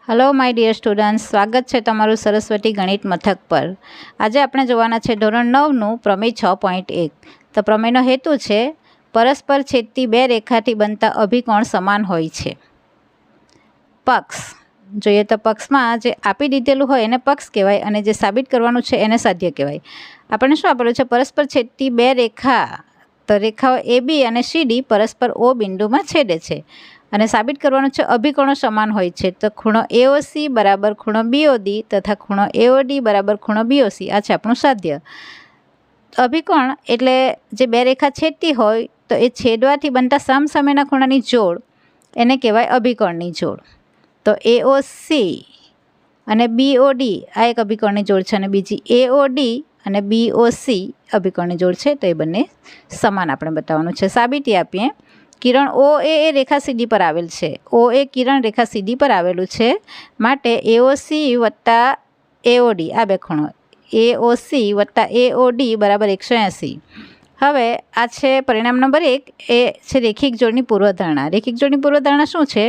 Hello my dear students, स्वागत है तमारू सरस्वती गणित मथक पर। आज આપણે જોવાના છે ધોરણ 9નું પ્રમેય 6.1। તો પ્રમેયનો હેતુ છે પરસ્પર છેદતી બે રેખાથી બનતા અભિકોણ સમાન હોય છે। પક્ષ જોઈએ તો પક્ષમાં જે આપી દીધેલું હોય એને પક્ષ કહેવાય અને જે સાબિત કરવાનું છે એને સાધ્ય કહેવાય। આપણને શું આપેલું છે? પરસ્પર છેદતી બે રેખા, તો રેખાઓ AB અને CD પરસ્પર O બિંદુમાં છેદે છે અને સાબિત કરવાનું છે અભિકોણો સમાન હોય છે। તો ખૂણો AOC બરાબર ખૂણો BOD તથા ખૂણો AOD બરાબર ખૂણો BOC, આ છે આપણું સાધ્ય। અભિકોણ એટલે જે બે રેખા છેદતી હોય તો એ છેદવાથી બનતા સામસામેના ખૂણાની જોડ એને કહેવાય અભિકોણની જોડ। તો AOC અને BOD આ એક અભિકોણની જોડ છે અને બીજી AOD અને BOC અભિકોણની જોડ છે, તો એ બંને સમાન આપણે બતાવવાનું છે। સાબિતી આપીએ। કિરણ OA એ રેખા CD પર આવેલ છે। OA કિરણ રેખા CD પર આવેલું છે, માટે AOC વત્તા AOD આ બે ખૂણો AOC વત્તા AOD બરાબર 180। હવે આ છે પરિણામ નંબર 1, એ છે રેખિક જોડની પૂર્વધારણા। રેખિક જોડની પૂર્વધારણા શું છે?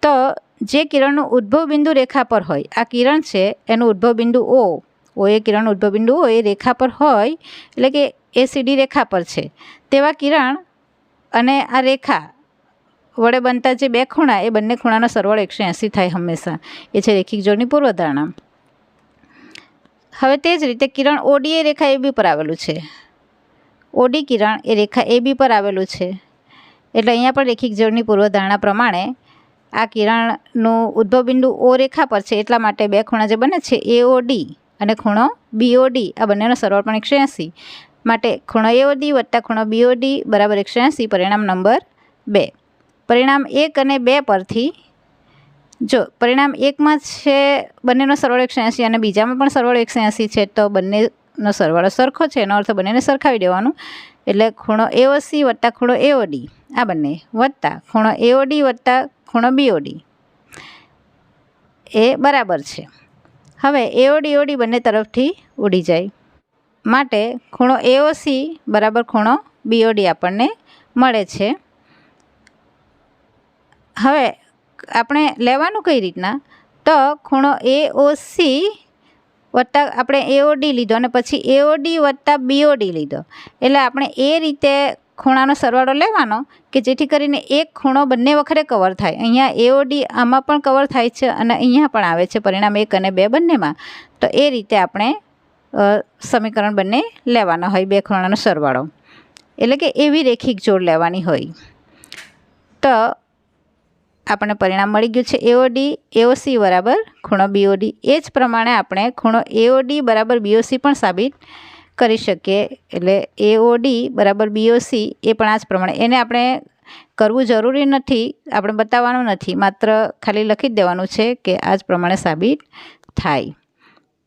તો જે કિરણનું ઉદ્ભવ બિંદુ રેખા પર હોય, આ કિરણ છે એનું ઉદ્ભવ બિંદુ OA કિરણનું ઉદ્ભવ બિંદુ O એ રેખા પર હોય, એટલે કે ACD રેખા પર છે, તેવા કિરણ અને આ રેખા વડે બનતા જે બે ખૂણા એ બંને ખૂણાનો સરવાળો 180 થાય હંમેશા, એ છે રેખિક જોડની પૂર્વધારણા। હવે તે જ રીતે કિરણ OD એ રેખા AB પર આવેલું છે। OD કિરણ એ રેખા AB પર આવેલું છે, એટલે અહીંયા પણ રેખિક જોડની પૂર્વધારણા પ્રમાણે આ કિરણનું ઉદ્ભવ બિંદુ O રેખા પર છે, એટલા માટે બે ખૂણા જે બને છે AOD અને ખૂણો BOD આ બંનેનો સરવાળો પણ 180, માટે ખૂણો AOD વત્તા ખૂણો BOD બરાબર 180 પરિણામ નંબર 2। પરિણામ 1 અને 2 પરથી જો પરિણામ 1માં છે બંનેનો સરવાળો 180 અને બીજામાં પણ સરવાળો 180 છે, તો બંનેનો સરવાળો સરખો છે, એનો અર્થ બંનેને સરખાવી દેવાનું। એટલે ખૂણો AOC વત્તા ખૂણો AOD આ બંને વત્તા ખૂણો AOD વત્તા ખૂણો BOD એ બરાબર છે। હવે AOD બંને તરફથી ઉડી જાય, માટે ખૂણો AOC બરાબર ખૂણો BOD આપણને મળે છે। હવે આપણે લેવાનું કઈ રીતના? તો ખૂણો AOC વત્તા આપણે AOD લીધો અને પછી AOD વત્તા BOD લીધો, એટલે આપણે એ રીતે ખૂણાનો સરવાળો લેવાનો કે જેથી કરીને એક ખૂણો બંને વખતે કવર થાય। અહીંયા AOD આમાં પણ કવર થાય છે અને અહીંયા પણ આવે છે પરિણામ 1 અને 2 બંનેમાં, તો એ રીતે આપણે સમીકરણ બંને લેવાના હોય, બે ખૂણાનો સરવાળો, એટલે કે એવી રેખિક જોડ લેવાની હોય। તો આપણને પરિણામ મળી ગયું છે AOD AOC બરાબર ખૂણો BOD। એ જ પ્રમાણે આપણે ખૂણો AOD બરાબર BOC પણ સાબિત કરી શકીએ। એટલે AOD બરાબર BOC એ પણ આ જ પ્રમાણે, એને આપણે કરવું જરૂરી નથી, આપણે બતાવવાનું નથી, માત્ર ખાલી લખી જ દેવાનું છે કે આ જ પ્રમાણે સાબિત થાય।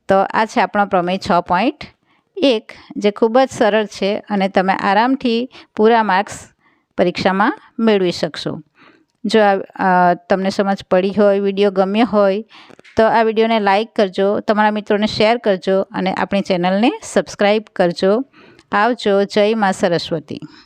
તો આ છે આપણો પ્રમેય 6.1, જે ખૂબ જ સરળ છે અને તમે આરામથી પૂરા માર્ક્સ પરીક્ષામાં મેળવી શકશો। જો તમને સમજ પડી હોય, વિડીયો ગમ્યો હોય તો આ વિડીયોને લાઈક કરજો, તમારા મિત્રોને શેર કરજો અને આપણી ચેનલને સબસ્ક્રાઈબ કરજો। આવજો। જય મા સરસ્વતી।